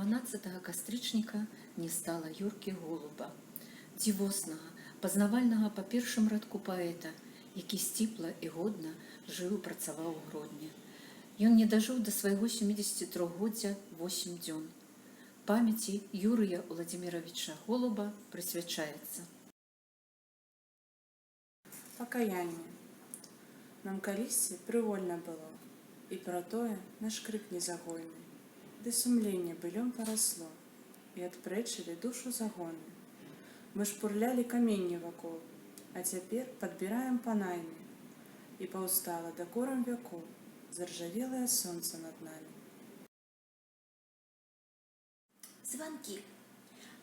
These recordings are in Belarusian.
12 кастрычніка не стала Юркі Голуба, дзівоснага, пазнавальнага па першым радку паэта, які сціпла і годна жыў і працаваў у Гродні. Ён не дажыў да свайго 73-годдзя 8 дзён. Памяці Юрыя Владзіміровича Голуба прысвячаецца. Пакаянне. Нам калісьці прывольна было, і пра тое наш крык незагойны. Ды сумленне былём парасло, і адпрэчылі душу загоны. Мы шпурлялі каменні вакол, а цяпер падбіраем панайны. І паўстала дакорам вякоў заржавелае сонца над намі. Званкі.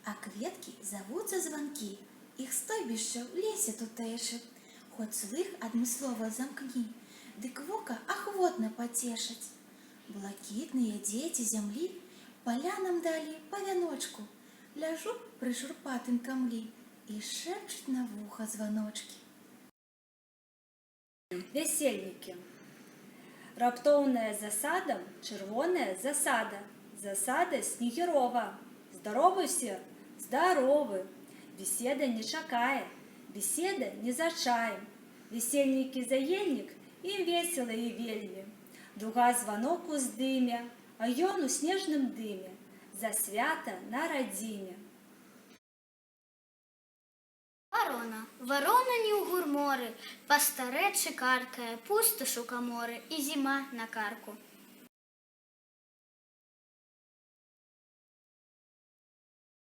А кветкі завуцца званкі, іх стойбішча ў лесе тутэйшы. Хоць слых адмыслова замкні, дык вока ахвотна пацешаць. Блакітныя дзеці зямлі палянам далі па вяночку. Ляжу пры шурпатым камлі і шэпчуць на вуха званочкі. Вясельнікі. Раптоўная засада, чырвоная засада. Засада снегірова. Здаровы усе? Здаровы. Беседа не чакае, беседа не за чаем. Весельнікі за ельнік, ім весела і вельмі. Дуга званок уздыме, а ён у снежным дыме. За свята на радзіме. Ворона. Ворона не ў гурморы, па старэчы каркае, пусташ у каморы і зіма на карку.